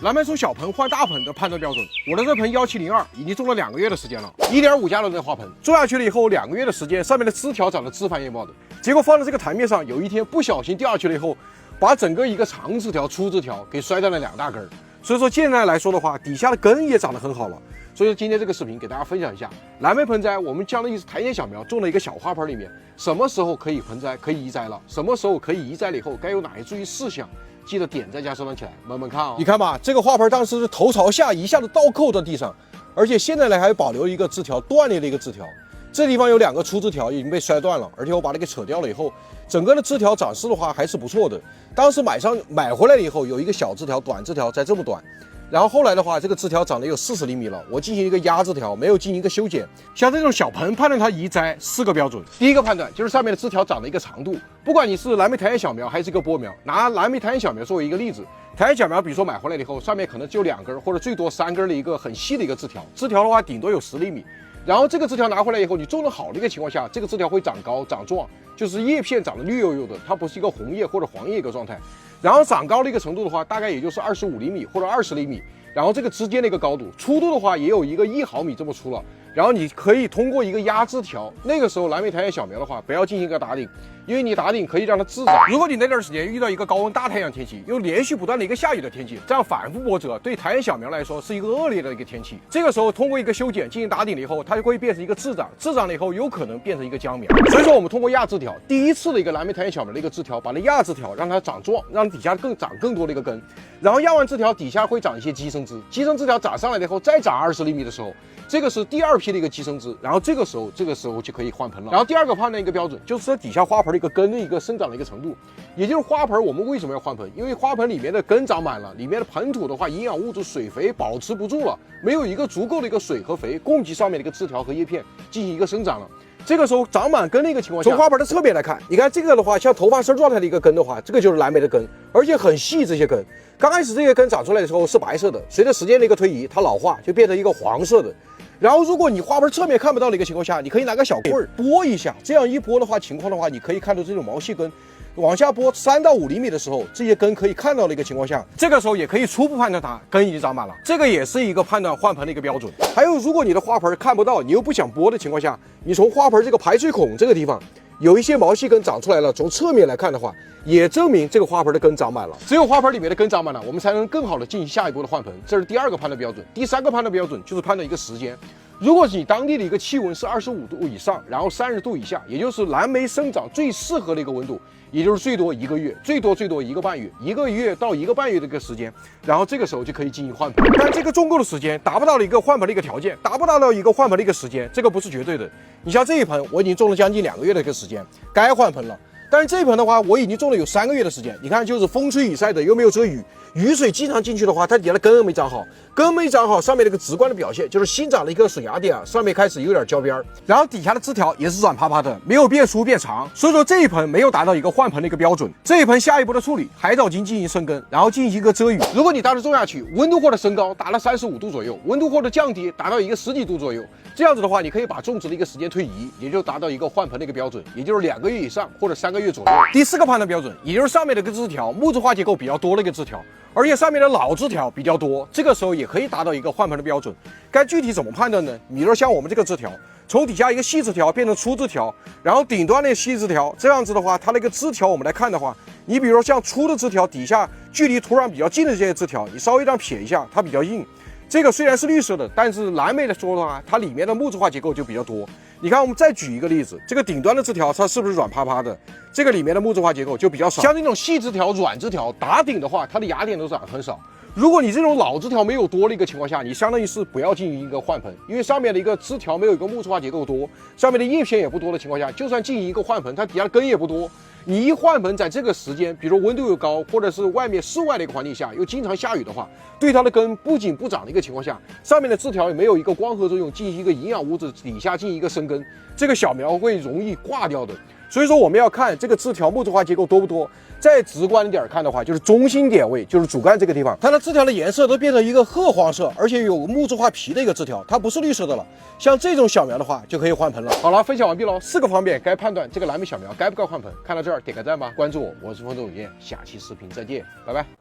蓝莓从小盆換大盆的判斷標準，我的這盆1702已經種了2個月的時間了，1.5加侖的花盆，種下去了以後2個月的時間，上面的枝條長得枝繁葉茂的，結果放在這個台面上，有一天不小心掉下去了以後，把整個一個長枝條、粗枝條給摔斷了2大根。所以說現在來說的話，底下的根也長得很好了。所以說今天這個視頻給大家分享一下，藍莓盆栽我們將的一支苔蘚小苗種了一個小花盆裡面，什麼時候可以盆栽可以移栽了，什麼時候可以移栽了以後該有哪些注意事項。記得點讚加收藏起來，慢慢看哦。你看吧，這個花盆當時是頭朝下，一下子倒扣在地上，而且現在呢還保留一個枝條斷裂的一個枝條，這地方有2個粗枝條已經被摔斷了，而且我把它給扯掉了以後，整個的枝條長勢的話還是不錯的。當時買回來了以後，有一個小枝條、短枝條才這麼短。然後後來的話，這個枝條長得有40厘米了，我進行一個壓枝條，沒有進行一個修剪。像這種小盆判斷它移栽4個標準。第一個判斷就是上面的枝條長的一個長度，不管你是藍莓苔蘚小苗還是一個波苗，拿藍莓苔蘚小苗作為一個例子，苔蘚小苗比如說買回來了以後，上面可能只有2根或者最多3根的一個很細的一個枝條，枝條的話頂多有10厘米。然後這個枝條拿回來以後，你種得好的一個情況下，這個枝條會長高長壯，就是葉片長得綠油油的，它不是一個紅葉或者黃葉一個狀態。然後長高的一個程度的話，大概也就是25厘米或者20厘米。然後這個之間的一個高度，粗度的話也有一個1毫米這麼粗了。然後你可以通過一個壓枝條，那個時候藍莓苔蘚小苗的話，不要進行一個打頂，因為你打頂可以讓它滋長。如果你那段時間遇到一個高溫大太陽天氣，又連續不斷的一個下雨的天氣，這樣反覆波折，對苔蘚小苗來說是一個惡劣的一個天氣。這個時候通過一個修剪進行打頂了以後，它就會變成一個滋長，滋長了以後有可能變成一個僵苗。所以說我們通過壓枝條，第一次的一個藍莓苔蘚小苗的一個枝條，把它壓枝條，讓它長壯，讓底下長更多的一個根。然後壓完枝條，底下會長一些基生枝，基生枝条長上來了以後，再長20厘米的時候，這個是第2批的一個基生枝。然後這個時候就可以換盆了。然後第2個判斷一個標準，就是這底下花盆的一個根的一個生長的一個程度，也就是花盆我們為什麼要換盆？因為花盆裡面的根長滿了，裡面的盆土的話，營養物質、水肥保持不住了，沒有一個足夠的一個水和肥供給上面的一個枝條和葉片進行一個生長了。這個時候長滿根的一個情況下，從花盆的側面來看，你看這個的話，像頭髮絲狀態的一個根的話，這個就是藍莓的根，而且很細。這些根剛開始這些根長出來的時候是白色的，隨着時間的一個推移，它老化就變成一個黃色的。然後如果你花盆側面看不到的一個情況下，你可以拿個小棍兒撥一下，這樣一撥的話，情況的話，你可以看到這種毛細根往下撥3到5厘米的時候，這些根可以看到的一個情況下，這個時候也可以初步判斷它根已經長滿了，這個也是一個判斷換盆的一個標準。還有，如果你的花盆看不到，你又不想撥的情況下，你從花盆這個排水孔這個地方有一些毛細根長出來了，從側面來看的話，也證明這個花盆的根長滿了。只有花盆裡面的根長滿了，我們才能更好的進行下一步的換盆。這是第2個判斷標準。第3個判斷標準就是判斷一個時間。如果你當地的一個氣溫是25度以上，然後30度以下，也就是藍莓生長最適合的一個溫度，也就是最多1個月，最多1個半月，1個月到1個半月的一個時間，然後這個時候就可以進行換盆。但這個種夠的時間達不到了一個換盆的一個條件，達不到一個換盆的一個時間，這個不是絕對的。你像這一盆，我已經種了將近2個月的一個時間，該換盆了。但是這一盆的話，我已經種了有3個月的時間，你看就是風吹雨曬的，又沒有遮雨，雨水經常進去的話，它底下的根沒長好，根沒長好，上面的一个直觀的表現就是新長的一個水芽點啊，上面開始有點焦邊，然後底下的枝條也是軟趴趴的，沒有變粗變長，所以說這一盆沒有達到一個換盆的一個標準。這一盆下一步的處理，海藻精進行生根，然後進行一個遮雨。如果你當時種下去，溫度或者升高達到35度左右，溫度或者降低達到一個10幾度左右，這樣子的話，你可以把種植的一個時間推移，也就達到一個換盆的一個標準，也就是2個月以上或者3個月左右。第4個判斷標準，也就是上面的一個枝條木質化結構比較多的一個枝條，而且上面的老枝條比較多，這個時候也可以達到一個換盆的標準。該具體怎麼判斷呢？比如說像我們這個枝條，從底下一個細枝條變成粗枝條，然後頂端的細枝條，這樣子的話，它那個枝條我們來看的話，你比如說像粗的枝條底下距離土壤比較近的這些枝條，你稍微這樣撇一下，它比較硬。這個雖然是綠色的，但是藍莓來說的話，它裡面的木質化結構就比較多。你看，我們再舉一個例子，這個頂端的枝條它是不是軟趴趴的？這個裡面的木質化結構就比較少。像這種細枝條、軟枝條打頂的話，它的芽點都長得很少。如果你這種老枝條沒有多的一個情況下，你相當於是不要進行一個換盆，因為上面的一個枝條沒有一個木質化結構多，上面的葉片也不多的情況下，就算進行一個換盆，它底下的根也不多。你一換盆，在這個時間，比如溫度又高，或者是外面室外的一個環境下，又經常下雨的話，對它的根不僅不長的一個情況下，上面的枝條也沒有一個光合作用，進行一個營養物質底下進行一個生根，這個小苗會容易掛掉的。所以說我們要看這個枝條木質化結構多不多。再直觀一點看的話，就是中心點位，就是主幹這個地方，它的枝條的顏色都變成一個褐黃色，而且有木質化皮的一個枝條，它不是綠色的了。像這種小苗的話，就可以換盆了。好了，分享完畢嘍，4個方面該判斷這個藍莓小苗該不該換盆。看到這兒點個讚吧，關注我，我是風總有見，下期視頻再見，拜拜。